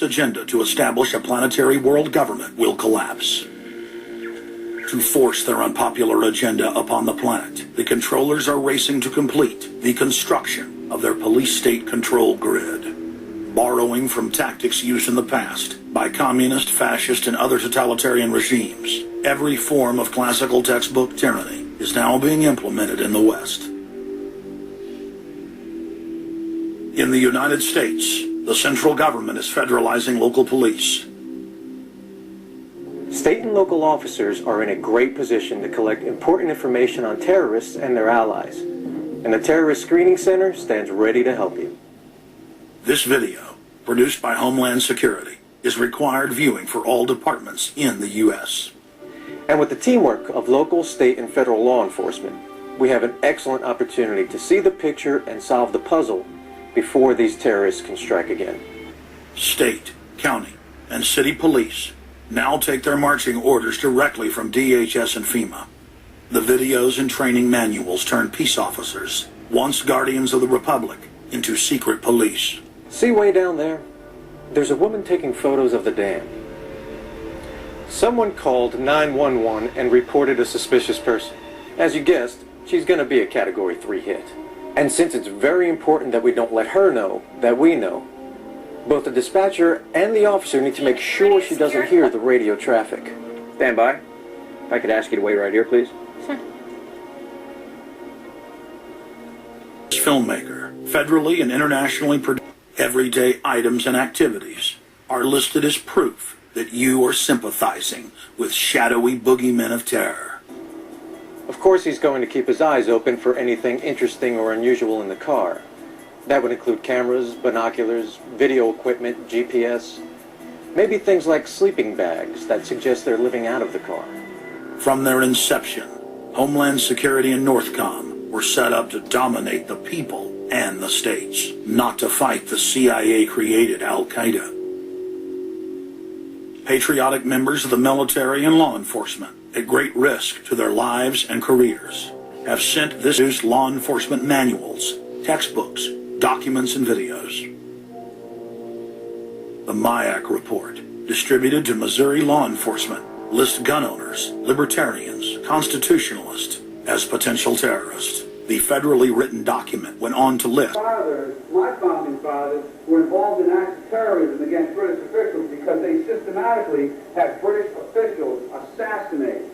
agenda to establish a planetary world government will collapse. To force their unpopular agenda upon the planet, the controllers are racing to complete the construction of their police state control grid. Borrowing from tactics used in the past by communist, fascist, and other totalitarian regimes, every form of classical textbook tyranny is now being implemented in the West. In the United States, the central government is federalizing local police. State and local officers are in a great position to collect important information on terrorists and their allies, and the Terrorist Screening Center stands ready to help you. This video, produced by Homeland Security, is required viewing for all departments in the U.S. And with the teamwork of local, state, and federal law enforcement, we have an excellent opportunity to see the picture and solve the puzzle before these terrorists can strike again. State, county, and city police now take their marching orders directly from DHS and FEMA. The videos and training manuals turn peace officers, once guardians of the Republic, into secret police. See way down there? There's a woman taking photos of the dam. Someone called 911 and reported a suspicious person. As you guessed, she's going to be a Category 3 hit. And since it's very important that we don't let her know that we know, both the dispatcher and the officer need to make sure she doesn't hear the radio traffic. Stand by. If I could ask you to wait right here, please. Sure. Filmmaker, federally and internationally produced everyday items and activities are listed as proof that you are sympathizing with shadowy boogeymen of terror. Of course he's going to keep his eyes open for anything interesting or unusual in the car. That would include cameras, binoculars, video equipment, GPS, maybe things like sleeping bags that suggest they're living out of the car. From their inception, Homeland Security and Northcom were set up to dominate the people and the states, not to fight the CIA-created Al-Qaeda. Patriotic members of the military and law enforcement, at great risk to their lives and careers, have sent this law enforcement manuals, textbooks, documents, and videos. The MIAC report, distributed to Missouri law enforcement, lists gun owners, libertarians, constitutionalists as potential terrorists. The federally written document went on to list my founding fathers were involved in acts of terrorism against British officials because they systematically had British officials assassinated.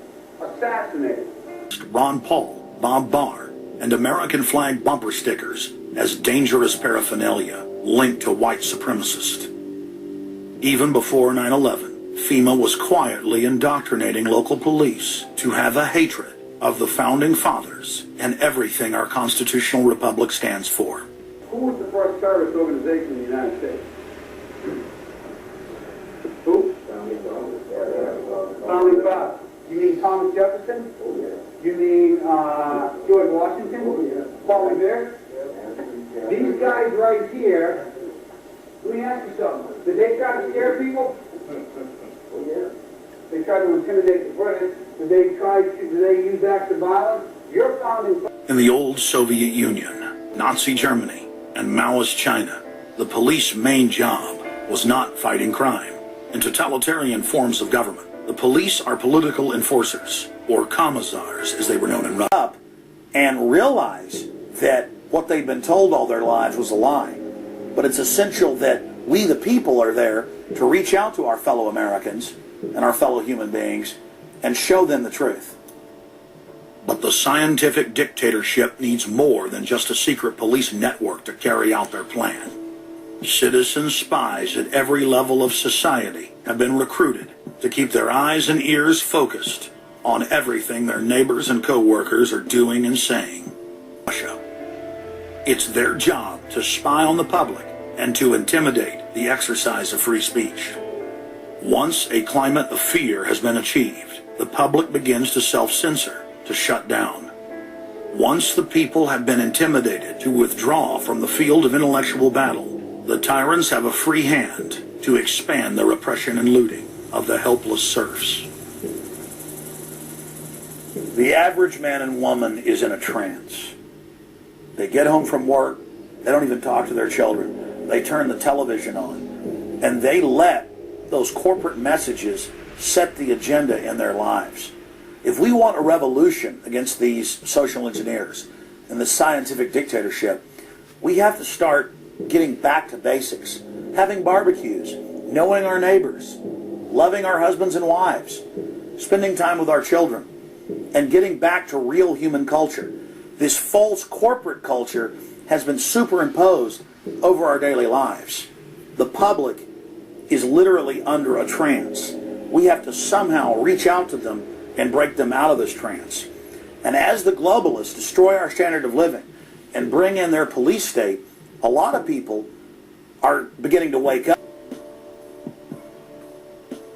Ron Paul, Bob Barr, and American flag bumper stickers as dangerous paraphernalia linked to white supremacists. Even before 9/11, FEMA was quietly indoctrinating local police to have a hatred of the Founding Fathers and everything our constitutional republic stands for. Who was the first terrorist organization in the United States? Who? Founding Fathers. You mean Thomas Jefferson? Oh, yeah. You mean George Washington? Oh, yeah. Paul Revere? Yeah. These guys right here, let me ask you something. Did they try to scare people? Oh, yeah. They tried to intimidate the British. Did they use acts of violence? Your founding... In the old Soviet Union, Nazi Germany, and Maoist China, the police's main job was not fighting crime. In totalitarian forms of government, the police are political enforcers, or commissars, as they were known in Russia, and realize that what they've been told all their lives was a lie. But it's essential that we, the people, are there to reach out to our fellow Americans and our fellow human beings and show them the truth. But the scientific dictatorship needs more than just a secret police network to carry out their plan. Citizen spies at every level of society have been recruited to keep their eyes and ears focused on everything their neighbors and co-workers are doing and saying. Russia. It's their job to spy on the public and to intimidate the exercise of free speech. Once a climate of fear has been achieved, the public begins to self-censor, to shut down. Once the people have been intimidated to withdraw from the field of intellectual battle, the tyrants have a free hand to expand their oppression and looting of the helpless serfs. The average man and woman is in a trance. They get home from work, they don't even talk to their children. They turn the television on. And they let those corporate messages set the agenda in their lives. If we want a revolution against these social engineers and the scientific dictatorship, we have to start getting back to basics. Having barbecues, knowing our neighbors, loving our husbands and wives, spending time with our children, and getting back to real human culture. This false corporate culture has been superimposed over our daily lives. The public is literally under a trance. We have to somehow reach out to them and break them out of this trance. And as the globalists destroy our standard of living and bring in their police state, a lot of people are beginning to wake up.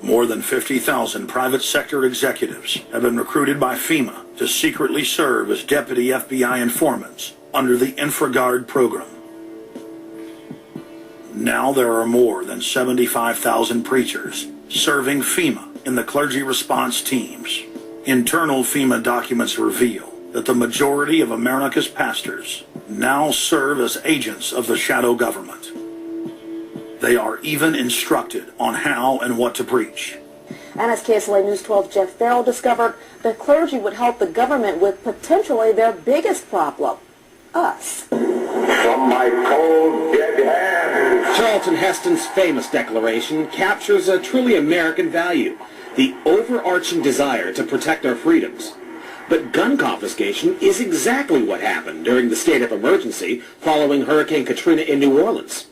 More than 50,000 private sector executives have been recruited by FEMA to secretly serve as deputy FBI informants under the InfraGard program. Now there are more than 75,000 preachers serving FEMA in the clergy response teams. Internal FEMA documents reveal that the majority of America's pastors now serve as agents of the shadow government. They are even instructed on how and what to preach. And as KSLA News 12 Jeff Farrell discovered, the clergy would help the government with potentially their biggest problem, us. From my cold, dead hands. Charlton Heston's famous declaration captures a truly American value, the overarching desire to protect our freedoms. But gun confiscation is exactly what happened during the state of emergency following Hurricane Katrina in New Orleans.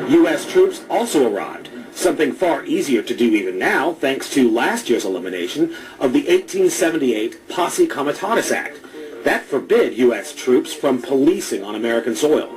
U.S. troops also arrived, something far easier to do even now thanks to last year's elimination of the 1878 Posse Comitatus Act. That forbid U.S. troops from policing on American soil.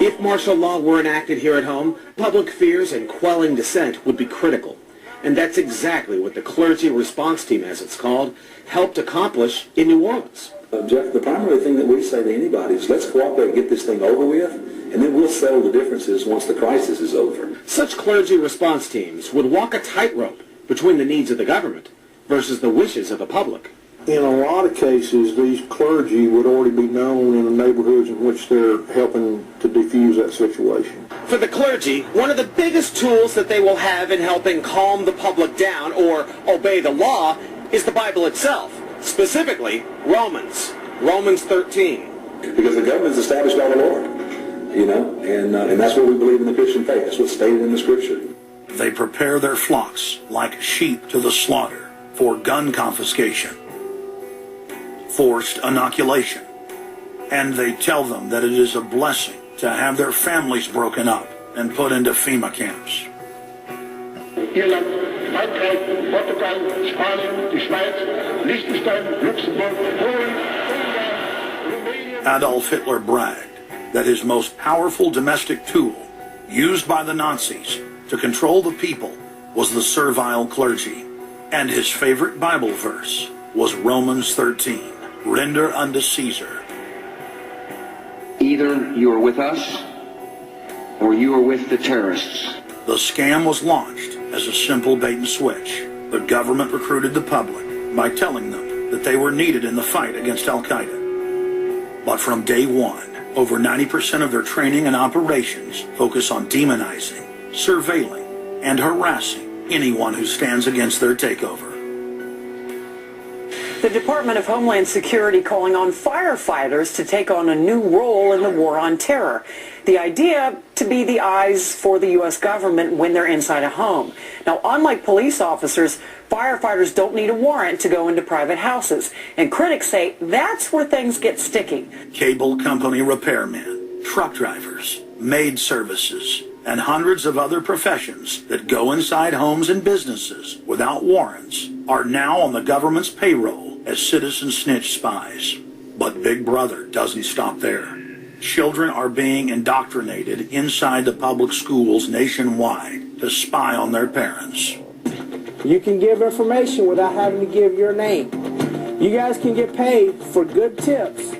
If martial law were enacted here at home, public fears and quelling dissent would be critical. And that's exactly what the Clergy Response Team, as it's called, helped accomplish in New Orleans. Jeff, the primary thing that we say to anybody is let's cooperate and get this thing over with, and then we'll settle the differences once the crisis is over. Such clergy response teams would walk a tightrope between the needs of the government versus the wishes of the public. In a lot of cases, these clergy would already be known in the neighborhoods in which they're helping to defuse that situation. For the clergy, one of the biggest tools that they will have in helping calm the public down or obey the law is the Bible itself, specifically Romans 13. Because the government is established by the Lord, and that's what we believe in the Christian faith. That's what's stated in the Scripture. They prepare their flocks like sheep to the slaughter for gun confiscation, forced inoculation, and they tell them that it is a blessing to have their families broken up and put into FEMA camps. Irland, Frankreich, Portugal, Spanien, die Schweiz, Liechtenstein, Luxembourg, Polen, Romania. Adolf Hitler bragged that his most powerful domestic tool, used by the Nazis to control the people, was the servile clergy. And his favorite Bible verse was Romans 13. Render unto Caesar. Either you are with us or you are with the terrorists. The scam was launched as a simple bait and switch. The government recruited the public by telling them that they were needed in the fight against Al-Qaeda. But from day one, over 90% of their training and operations focus on demonizing, surveilling, and harassing anyone who stands against their takeover. The Department of Homeland Security calling on firefighters to take on a new role in the war on terror. The idea to be the eyes for the U.S. government when they're inside a home. Now, unlike police officers, firefighters don't need a warrant to go into private houses. And critics say that's where things get sticky. Cable company repairmen, truck drivers, maid services, and hundreds of other professions that go inside homes and businesses without warrants are now on the government's payroll as citizen snitch spies. But Big Brother doesn't stop there. Children are being indoctrinated inside the public schools nationwide to spy on their parents. You can give information without having to give your name. You guys can get paid for good tips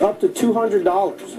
up to $200.